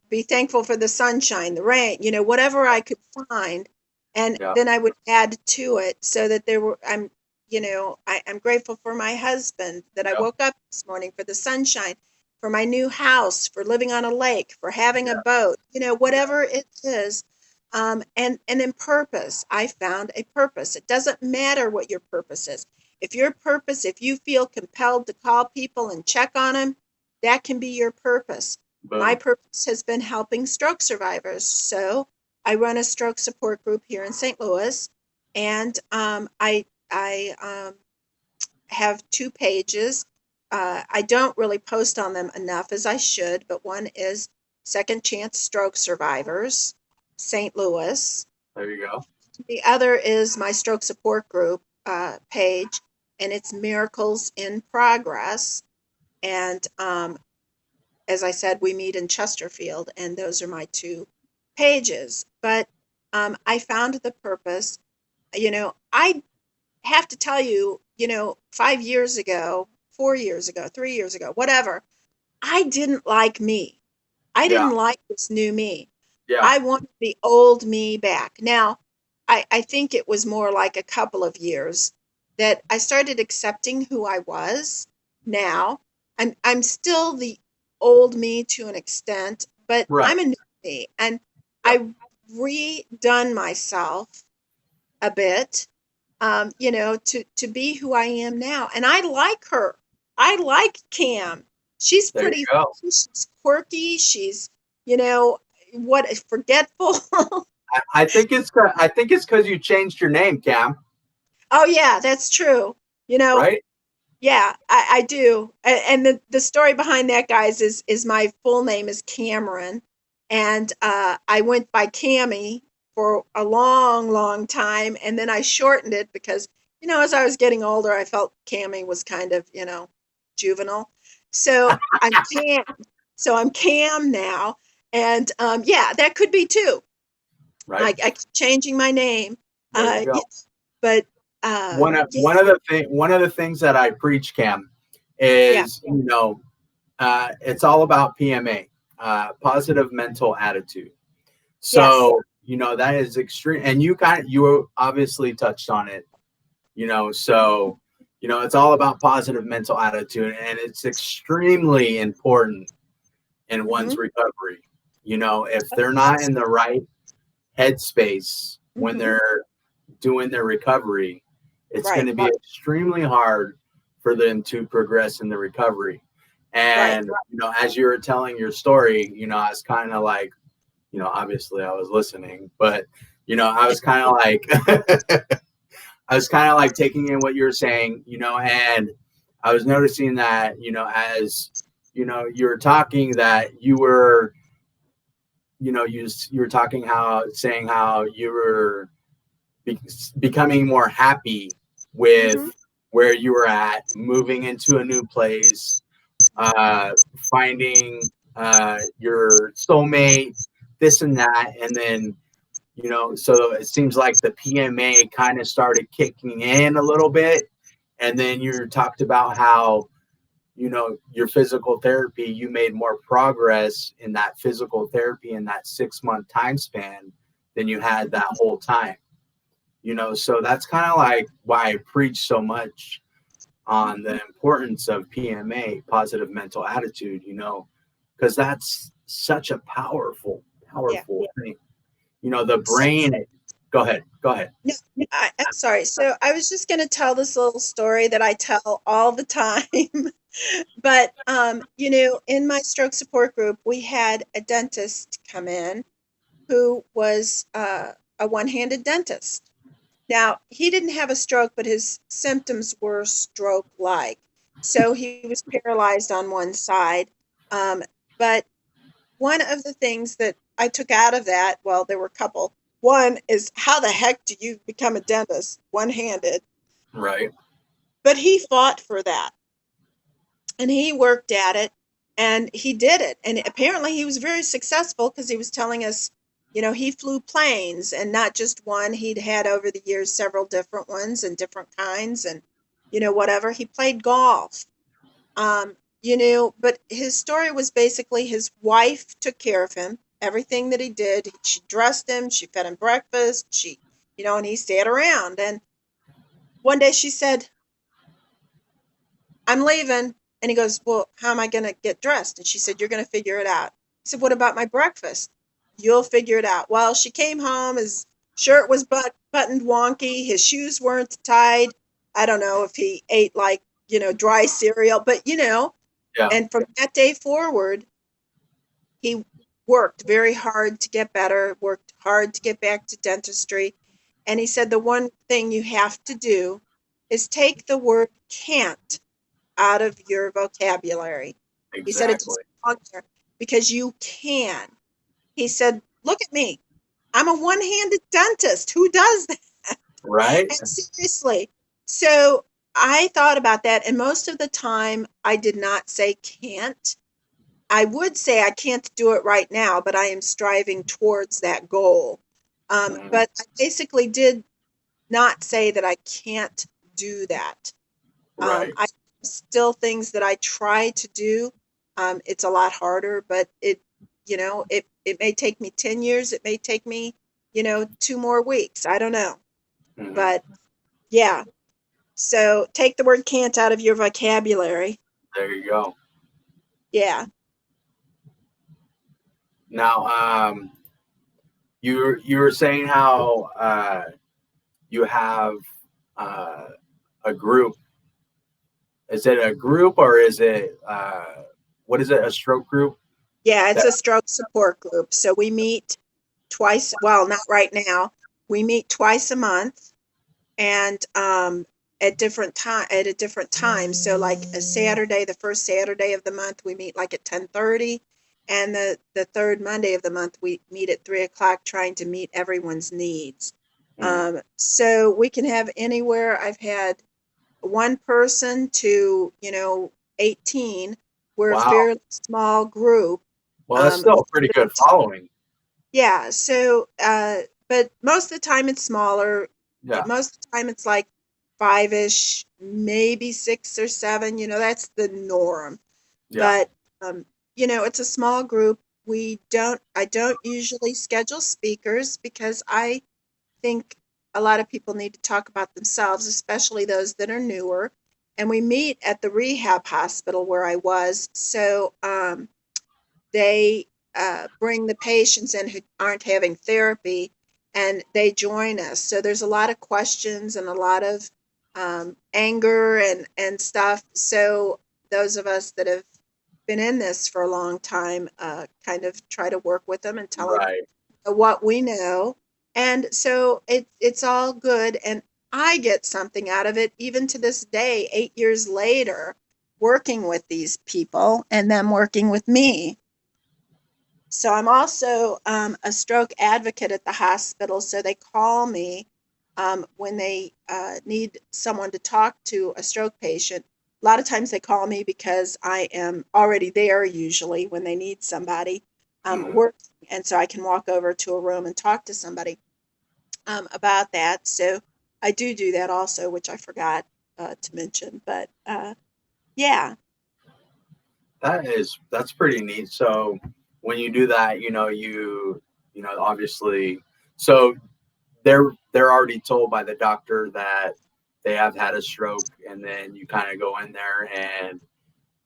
be thankful for the sunshine, the rain, whatever I could find. And Yeah. then I would add to it so that I'm grateful for my husband, that I Yeah. woke up this morning, for the sunshine, for my new house, for living on a lake, for having a Yeah. boat, whatever it is. And in purpose, I found a purpose. It doesn't matter what your purpose is. If you feel compelled to call people and check on them, that can be your purpose. My Boom. purpose has been helping stroke survivors. So I run a stroke support group here in St. Louis, and I have 2 pages. I don't really post on them enough as I should, but one is Second Chance Stroke Survivors, St. Louis. There you go. The other is my stroke support group page, and it's Miracles in Progress. And as I said, we meet in Chesterfield, and those are my 2 pages. But I found the purpose. I have to tell you, 5 years ago, 4 years ago, 3 years ago, whatever, I didn't like me. I Yeah. didn't like this new me. Yeah. I wanted the old me back. Now, I think it was more like a couple of years that I started accepting who I was. Now, I'm still the old me to an extent, but Right. I'm a new me, and Yep. I've redone myself a bit, to be who I am now. And I like her. I like Cam. She's There you pretty go. funny, she's quirky, she's, forgetful. I think it's because you changed your name, Cam. Oh yeah, that's true. Right. Yeah, I do. And the story behind that, guys, is my full name is Cameron. And I went by Cammie for a long, long time, and then I shortened it because, as I was getting older, I felt Cammie was kind of, juvenile. So I'm Cam. So I'm Cam now, and yeah, that could be too. Right. I keep changing my name, There you go. but One of the things that I preach, Cam, yeah, is it's all about PMA, positive mental attitude. yes, So that is extreme, and you obviously touched on it. So it's all about positive mental attitude, and it's extremely important in hmm one's recovery. If they're not in the right headspace when hmm they're doing their recovery, it's going right, to be extremely hard for them to progress in the recovery. right, And as you were telling your story, I was kind of like, obviously I was listening, but I was kind of like I was kind of like taking in what you were saying, and I was noticing that, as you were talking, that you were you were talking saying how you were becoming more happy with hmm where you were at, moving into a new place, finding your soulmate, this and that, and then so it seems like the PMA kind of started kicking in a little bit, and then you talked about how your physical therapy, you made more progress in that physical therapy in that 6-month time span than you had that whole time. So that's kind of like why I preach so much on the importance of PMA, positive mental attitude, because that's such a powerful, yeah. powerful thing. The So, brain. Go ahead. Go ahead. no, I'm sorry. So I was just going to tell this little story that I tell all the time. But, in my stroke support group, we had a dentist come in who was a one-handed dentist. Now, he didn't have a stroke, but his symptoms were stroke-like. So he was paralyzed on one side. But one of the things that I took out of that, well, there were a couple. One is, how the heck do you become a dentist one-handed? Right. But he fought for that, and he worked at it, and he did it. And apparently he was very successful because he was telling us, he flew planes, and not just one. He'd had over the years several different ones and different kinds, and whatever. He played golf. But his story was basically his wife took care of him. Everything that he did, she dressed him, she fed him breakfast, and he stayed around. And one day she said, "I'm leaving." And he goes, "Well, how am I going to get dressed?" And she said, "You're going to figure it out." He said, "What about my breakfast?" "You'll figure it out." Well, she came home. His shirt was buttoned wonky. His shoes weren't tied. I don't know if he ate like, dry cereal, but, Yeah. and from that day forward, he worked very hard to get better, worked hard to get back to dentistry. And he said, the one thing you have to do is take the word can't out of your vocabulary. He said it Exactly. doesn't belong there because you can. He said, "Look at me. I'm a one-handed dentist. Who does that?" Right. And seriously. So I thought about that, and most of the time I did not say can't. I would say I can't do it right now, but I am striving towards that goal. Mhm. But I basically did not say that I can't do that. Right. I still things that I try to do. It's a lot harder, but it may take me 10 years. It may take me, 2 more weeks. I don't know. Mhm. But yeah. So take the word can't out of your vocabulary. There you go. Yeah. Now, you were saying how you have uh, a group. Is it a group or is it what is it? A stroke group? Yeah, it's That, a stroke support group. So we meet twice, well, not right now. We meet twice a month, and at a different time. So like a Saturday, the first Saturday of the month, we meet like at 10:30, and the third Monday of the month we meet at 3 o'clock, trying to meet everyone's needs. So we can have anywhere. I've had one person to 18. We're a Wow. fairly small group. Well, that's still a pretty good following. Yeah. So, but most of the time it's smaller. Yeah. Most of the time it's like five-ish, maybe 6 or 7. That's the norm. Yeah. But it's a small group. I don't usually schedule speakers because I think a lot of people need to talk about themselves, especially those that are newer. And we meet at the rehab hospital where I was. So they bring the patients in who aren't having therapy, and they join us. So there's a lot of questions and a lot of anger and stuff. So those of us that have been in this for a long time kind of try to work with them and tell them Right. what we know. And so it's all good. And I get something out of it, even to this day, 8 years later, working with these people and them working with me. So I'm also a stroke advocate at the hospital. So they call me when they need someone to talk to a stroke patient. A lot of times they call me because I am already there usually when they need somebody working. And so I can walk over to a room and talk to somebody about that. So I do that also, which I forgot to mention. But yeah. That's pretty neat. So when you do that, obviously, so they're already told by the doctor that they have had a stroke, and then you kind of go in there and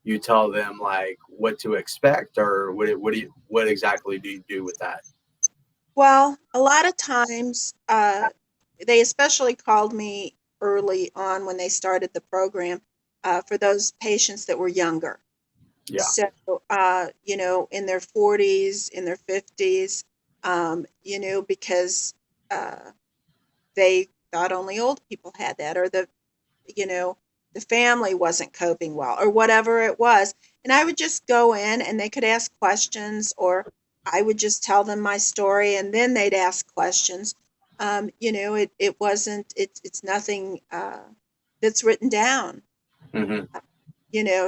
you tell them like what to expect, or what exactly do you do with that? Well, a lot of times, they especially called me early on when they started the program for those patients that were younger. Yeah. So, in their 40s, in their 50s, because they thought only old people had that, or you know, the family wasn't coping well, or whatever it was. And I would just go in and they could ask questions, or I would just tell them my story and then they'd ask questions. It wasn't, it's nothing that's written down, Hmm.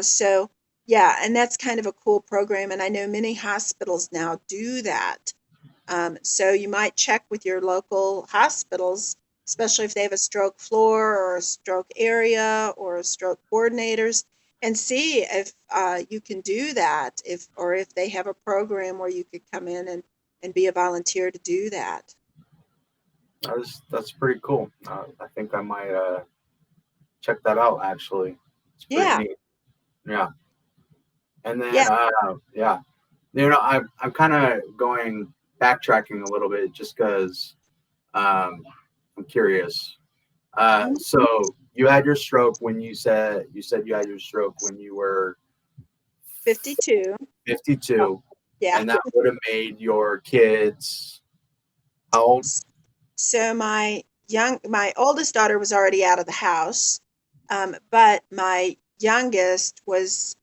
so yeah, and that's kind of a cool program. And I know many hospitals now do that. So you might check with your local hospitals, especially if they have a stroke floor or a stroke area or stroke coordinators, and see if you can do that, if they have a program where you could come in and be a volunteer to do that. That's pretty cool. I think I might check that out actually. It's pretty Yeah, neat. Yeah. And then yeah. yeah, I'm kind of going backtracking a little bit just because I'm curious. Mhm. So you had your stroke when you said you had your stroke when you were 52. 52, Yeah. and that would have made your kids how old? So my oldest daughter was already out of the house, but my youngest was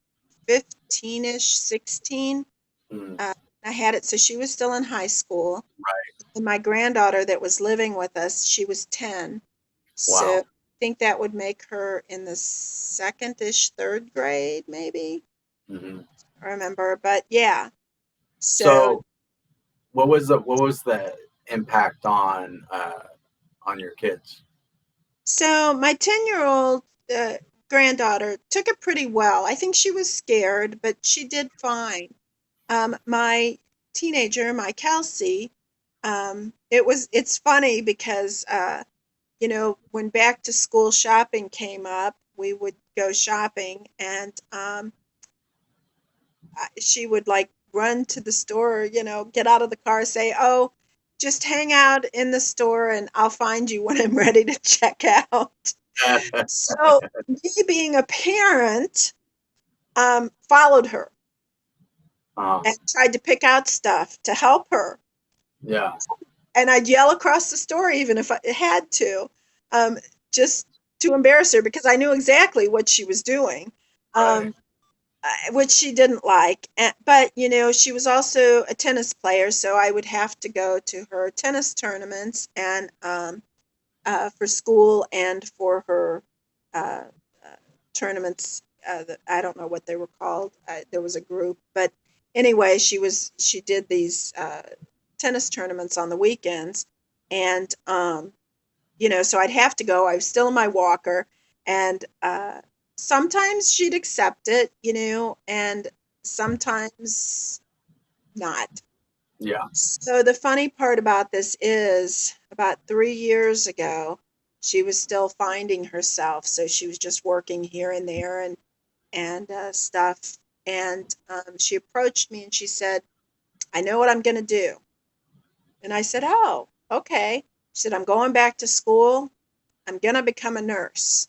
15ish, 16. Mm, Uh, I had it, so she was still in high school. right. And my granddaughter that was living with us, she was 10. So Wow. I think that would make her in the second-ish, third grade, maybe. Hmm. I remember, but yeah. So So what was the impact on your kids? my 10-year-old granddaughter took it pretty well. I think she was scared, but she did fine. My teenager, my Kelsey, it's funny because when back to school shopping came up, we would go shopping, and she would like run to the store, get out of the car, say, "Oh, just hang out in the store and I'll find you when I'm ready to check out." So me being a parent, followed her uh, and tried to pick out stuff to help her. yeah. And I'd yell across the store even if I had to, just to embarrass her because I knew exactly what she was doing. Right. Um, which she didn't like. But, she was also a tennis player, so I would have to go to her tennis tournaments and for school and for her uh, tournaments. I don't know what they were called. There was a group, but anyway, she did these tennis tournaments on the weekends, and so I'd have to go. I was still in my walker, and sometimes she'd accept it, and sometimes not. Yeah. So the funny part about this is about 3 years ago, she was still finding herself. So she was just working here and there and stuff. And she approached me and she said, "I know what I'm going to do." And I said, "Oh, okay." She said, "I'm going back to school. I'm going to become a nurse."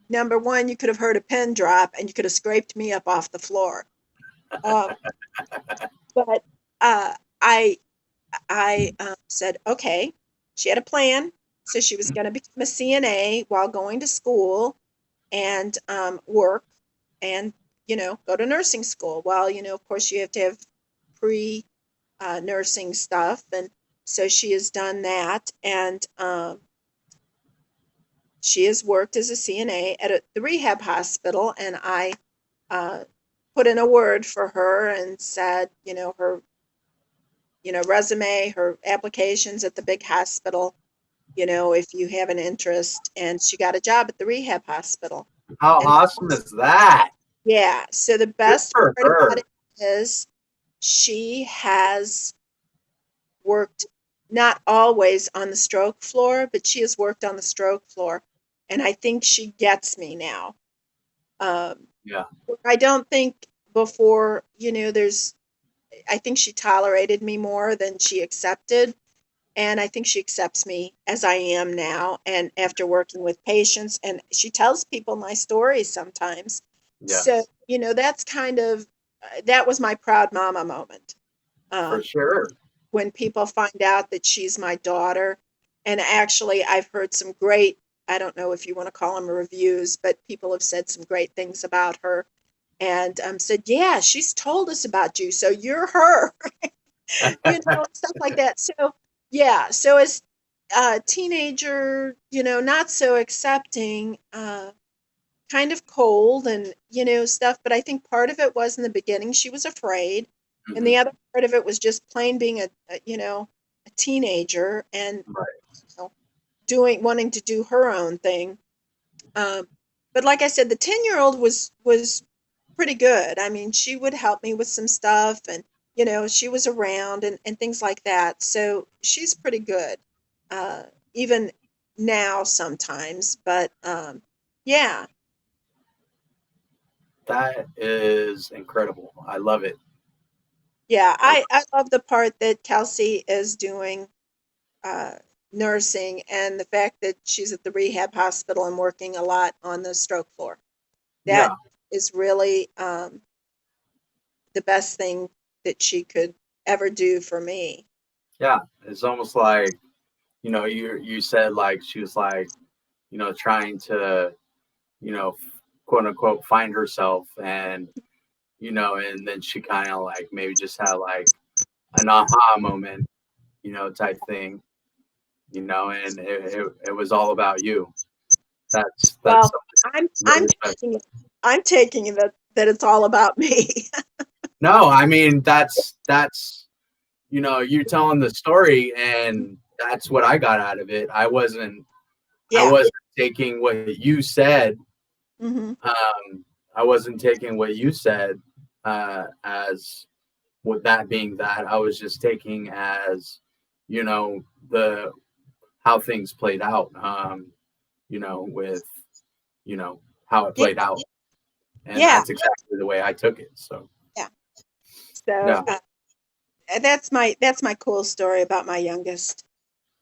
Number one, you could have heard a pin drop and you could have scraped me up off the floor. Um, but uh, I I said, okay. She had a plan. So she was going to become a CNA while going to school and work and, go to nursing school. Well, of course, you have to have pre nursing stuff. And so she has done that. And she has worked as a CNA at the rehab hospital. And I put in a word for her and said, her resume, her applications at the big hospital, if you have an interest. And she got a job at the rehab hospital. How And awesome is that? yeah, so the Good best for part about her. it is she has worked not always on the stroke floor, but she has worked on the stroke floor. And I think she gets me now. Yeah. I don't think before, I think she tolerated me more than she accepted. And I think she accepts me as I am now. And after working with patients, and she tells people my stories sometimes. Yes. So, that's kind of, that was my proud mama moment. For Um, sure. when people find out that she's my daughter. And actually, I've heard some great, I don't know if you want to call them reviews, but people have said some great things about her and said, yeah, she's told us about you. So you're her. Stuff like that. So yeah, so as a teenager, not so accepting, kind of cold and stuff. But I think part of it was in the beginning she was afraid, and the Mhm. other part of it was just plain being a teenager and Right. wanting to do her own thing. Um, but like I said, the 10-year-old was pretty good. I mean, she would help me with some stuff and she was around and things like that. So she's pretty good. Even now sometimes, but yeah. That is incredible. I love it. Yeah, I, I love the part that Kelsey is doing uh nursing and the fact that she's at the rehab hospital and working a lot on the stroke floor. That yeah. is really the best thing that she could ever do for me. Yeah. It's almost like, you said like she was like, trying to, quote unquote find herself and and then she kind of like maybe just had like an aha moment, type thing, and it was all about you. That's Well, something I'm really special. taking it that it's all about me. No, I mean that's you telling the story and that's what I got out of it. I Yeah. wasn't taking what you said. Hmm. I wasn't taking what you said as with that being that. I was just taking as the how things played out. With how it Yeah. played out, and Yeah. that's exactly the way I took it. So Yeah. So yeah, that's my cool story about my youngest.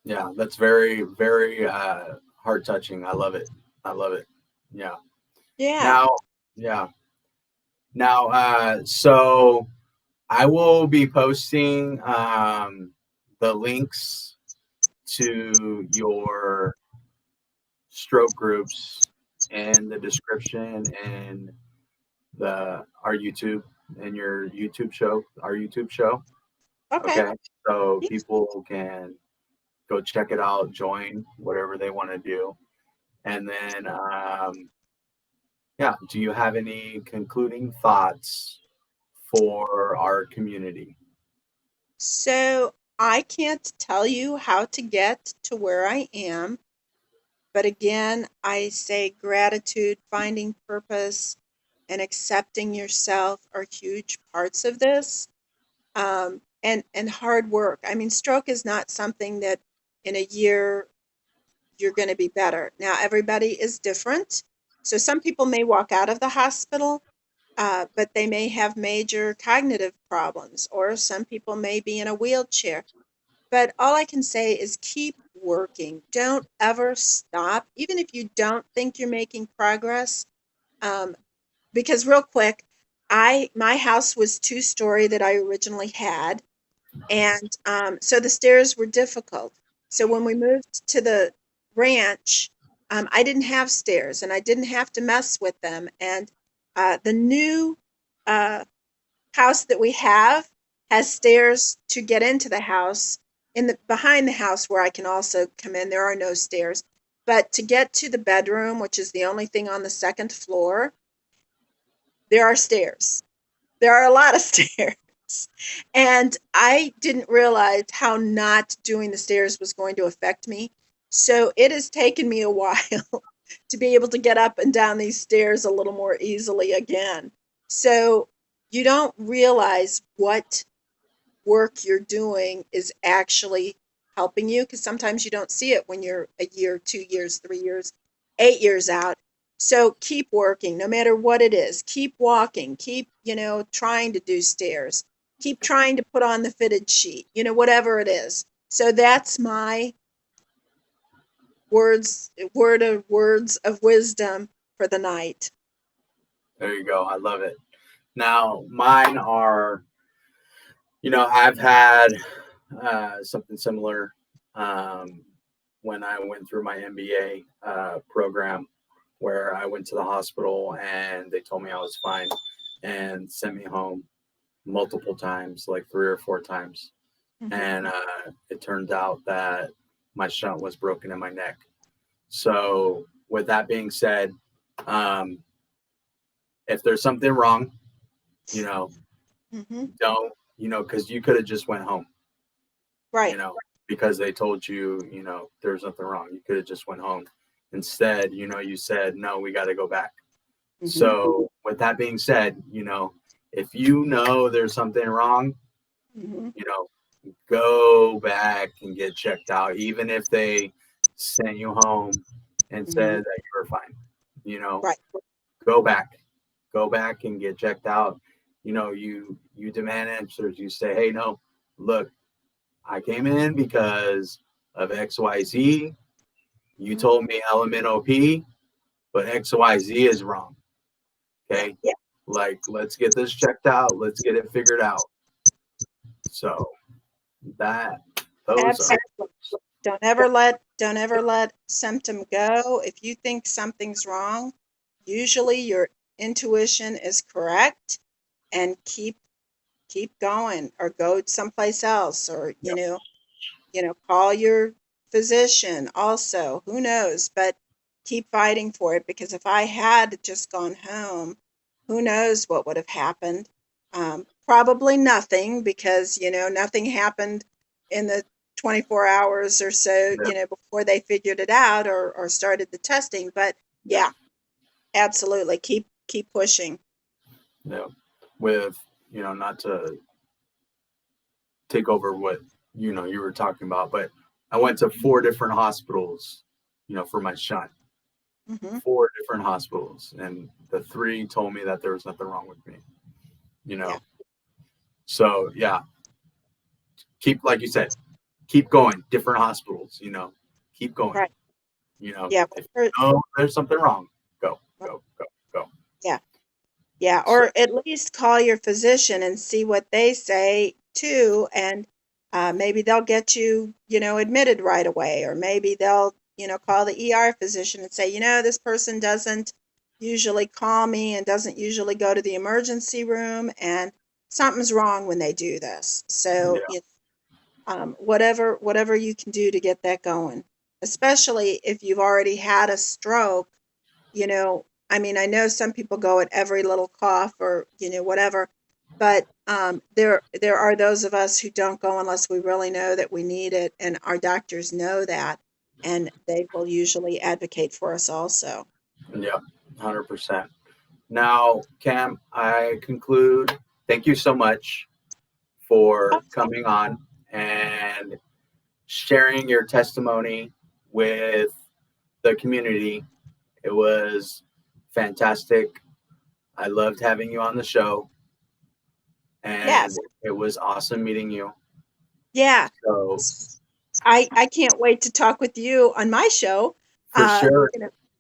yeah, that's very very heart touching. I love it. I love it. Yeah. Yeah. Now, yeah. Now, so I will be posting the links to your stroke groups in the description and our YouTube and your YouTube show, our YouTube show. Okay. Okay, so people can go check it out, join whatever they want to do, and then yeah. Do you have any concluding thoughts for our community? So I can't tell you how to get to where I am, but again, I say gratitude, finding purpose, and accepting yourself are huge parts of this. And hard work. I mean, stroke is not something that in a year you're going to be better. Now, everybody is different. So some people may walk out of the hospital, but they may have major cognitive problems, or some people may be in a wheelchair. But all I can say is keep working. Don't ever stop, even if you don't think you're making progress. Um, because real quick, my house was two-story that I originally had, and so the stairs were difficult. So when we moved to the ranch, I didn't have stairs and I didn't have to mess with them. And the new uh, house that we have has stairs to get into the house. In the behind the house where I can also come in, there are no stairs. But to get to the bedroom, which is the only thing on the second floor, there are stairs. There are a lot of stairs. And I didn't realize how not doing the stairs was going to affect me. So it has taken me a while to be able to get up and down these stairs a little more easily again. So you don't realize what work you're doing is actually helping you, because sometimes you don't see it when you're a year, 2 years, 3 years, 8 years out. So keep working no matter what it is. Keep walking, keep, trying to do stairs, keep trying to put on the fitted sheet, whatever it is. So that's my words of wisdom for the night. There you go. I love it. Now, mine are, I've had something similar when I went through my MBA program, where I went to the hospital and they told me I was fine and sent me home multiple times, like 3 or 4 times. Mhm. And it turned out that my shunt was broken in my neck. So with that being said, if there's something wrong, Mhm. don't, because you could have just went home, Right. because they told you, there's nothing wrong. You could have just went home. Instead, you said, no, we got to go back. Mhm. So with that being said, if there's something wrong, Mhm. go back and get checked out, even if they sent you home and said that you were fine. Right. Go back and get checked out. You demand answers. You say, hey, no, look, I came in because of XYZ. You told me LMNOP, but XYZ is wrong. Okay. Yeah. Like, let's get this checked out. Let's get it figured out. So those Absolutely. Don't ever let symptom go. If you think something's wrong, usually your intuition is correct, and keep going, or go someplace else, or call your physician also. Who knows? But keep fighting for it, because if I had just gone home, who knows what would have happened? Probably nothing, because nothing happened in the 24 hours or so, before they figured it out, or started the testing. But yeah, absolutely, keep pushing. With not to take over what you were talking about, but I went to 4 different hospitals, for my shunt. Hmm. 4 different hospitals, and the 3 told me that there was nothing wrong with me. Yeah. So yeah, like you said, keep going. Different hospitals, keep going. Right. Yeah. If there's something wrong, go. Yeah. Yeah, or at least call your physician and see what they say too, and maybe they'll get you, admitted right away, or maybe they'll call the ER physician and say, this person doesn't usually call me and doesn't usually go to the emergency room, and something's wrong when they do this. So, whatever you can do to get that going, especially if you've already had a stroke. I know some people go at every little cough or whatever, but there are those of us who don't go unless we really know that we need it, and our doctors know that, and they will usually advocate for us also. Yeah, 100%. Now, Cam, I conclude. Thank you so much for coming on and sharing your testimony with the community. It was fantastic. I loved having you on the show, and Yes. it was awesome meeting you. Yeah. So I can't wait to talk with you on my show. for sure.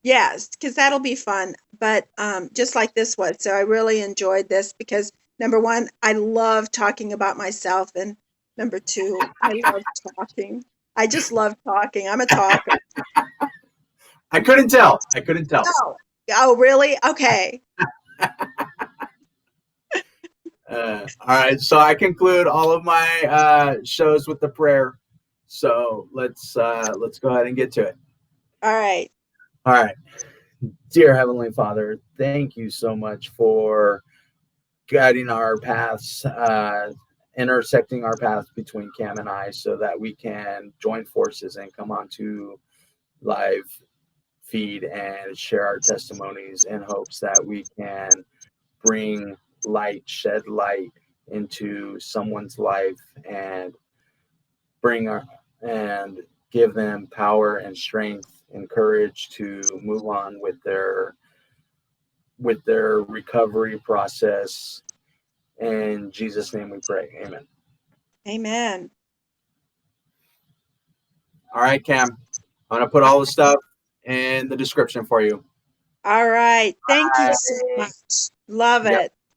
Yes, because that'll be fun. But just like this was. So I really enjoyed this because, number one, I love talking about myself. And number two, I love talking. I just love talking. I'm a talker. I couldn't tell. Oh, really? Okay. All right. So I conclude all of my shows with the prayer. So let's go ahead and get to it. All right. All right. Dear Heavenly Father, thank you so much for guiding our paths, intersecting our paths between Cam and I so that we can join forces and come onto live feed and share our testimonies in hopes that we can bring light, shed light into someone's life and and give them power and strength and courage to move on with their recovery process. In Jesus' name we pray. Amen. Amen. All right, Cam. I'm going to put all the stuff in the description for you. All right. Thank you so much. Love it.